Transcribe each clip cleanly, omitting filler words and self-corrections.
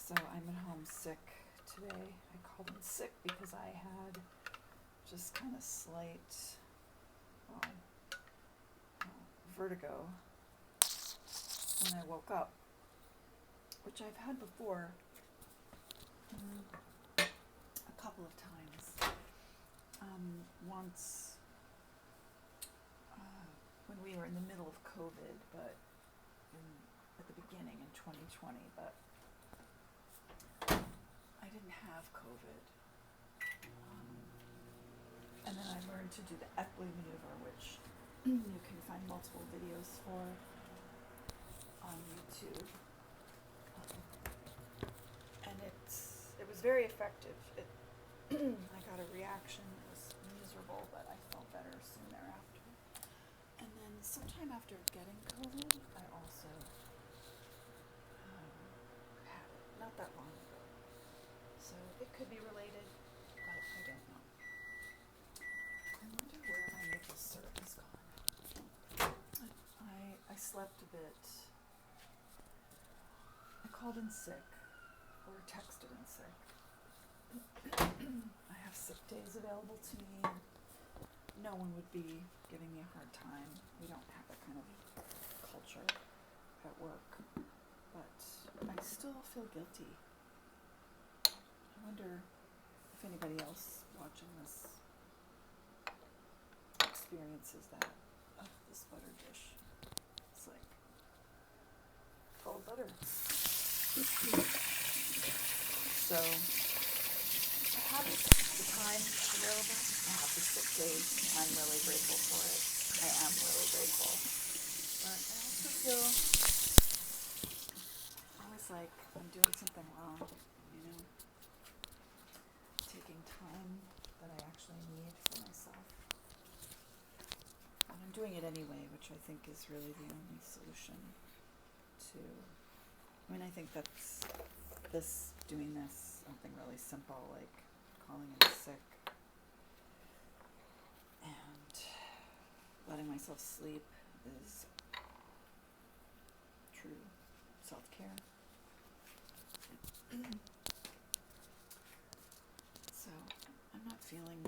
So I'm at home sick today. I called in sick because I had just kind of slight vertigo when I woke up, which I've had before a couple of times. Once when we were in the middle of COVID, but at the beginning in 2020, but I didn't have COVID. And then I learned to do the Epley maneuver, which you can find multiple videos for on YouTube. And it was very effective. I got a reaction. It was miserable, but I felt better soon thereafter. And then sometime after getting COVID, I also had it. Not that long ago. So it could be related, but I don't know. I wonder where my maple syrup is gone. I slept a bit. I called in sick, or texted in sick. I have sick days available to me. No one would be giving me a hard time. We don't have that kind of culture at work. But I still feel guilty. I wonder if anybody else watching this experiences that of this butter dish. It's like all butter. So I have the time available. I have the sick days. I'm really grateful for it. I am really grateful. But I also feel always like I'm doing something wrong, taking time that I actually need for myself. And I'm doing it anyway, which I think is really the only solution to, I think that's doing this, something really simple like calling in sick and letting myself sleep is true self-care. So I'm not feeling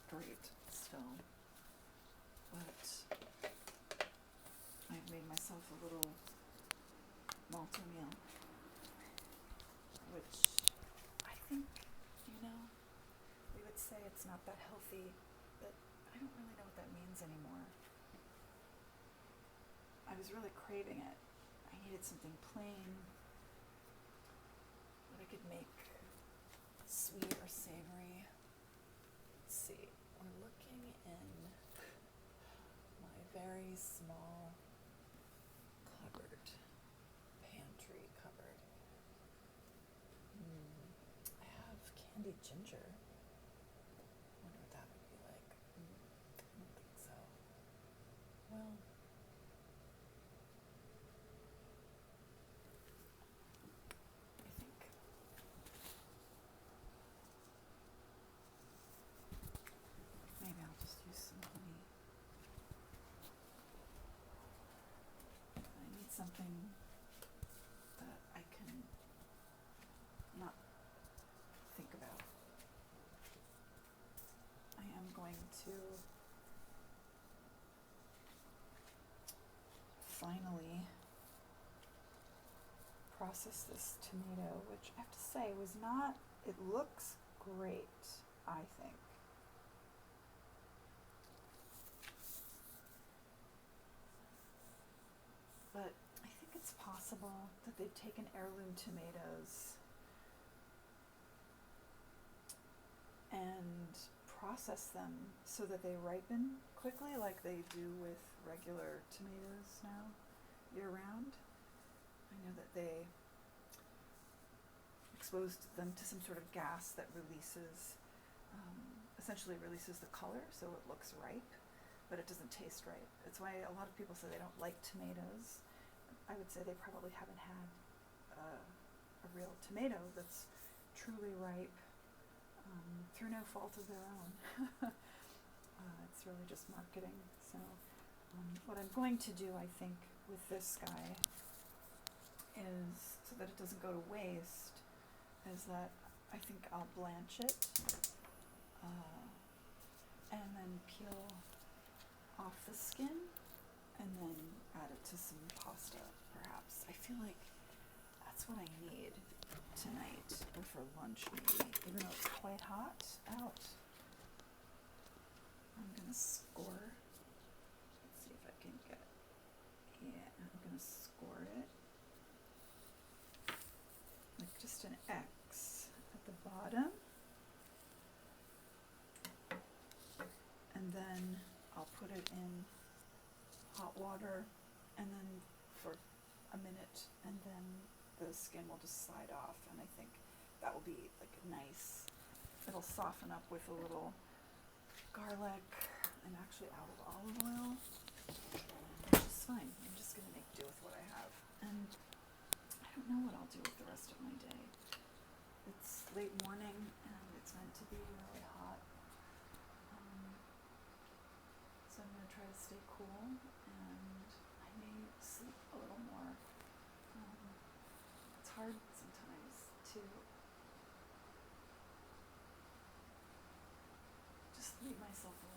great still, but I've made myself a little malto meal, which I think, we would say it's not that healthy, but I don't really know what that means anymore. I was really craving it. I needed something plain that I could make sweet or savory. Let's see, we're looking in my very small pantry cupboard. I have candied ginger. Wonder what that would be like. I don't think so. Well, I think maybe I'll just use some honey. I need something that I can not think about. I am going to finally process this tomato, which I have to say it looks great, I think. But I think it's possible that they've taken heirloom tomatoes and process them so that they ripen quickly like they do with regular tomatoes now, year-round. I know that they exposed them to some sort of gas that essentially releases the color so it looks ripe, but it doesn't taste ripe. It's why a lot of people say they don't like tomatoes. I would say they probably haven't had a real tomato that's truly ripe through no fault of their own. It's really just marketing. So what I'm going to do, I think, with this guy is, so that it doesn't go to waste, is that I think I'll blanch it and then peel off the skin and then add it to some pasta, perhaps. I feel like that's what I need tonight, or for lunch maybe, even though it's quite hot out. I'm gonna score. Let's see if I can get, yeah, I'm gonna score it. Like just an X at the bottom. And then I'll put it in hot water and then for a minute, and then the skin will just slide off, and I think that will be like nice. It'll soften up with a little garlic and actually olive oil, which is fine. I'm just gonna make do with what I have, and I don't know what I'll do with the rest of my day. It's late morning and it's meant to be really hot, so I'm gonna try to stay cool, and I may sleep a little more. It's hard sometimes to just leave myself alone.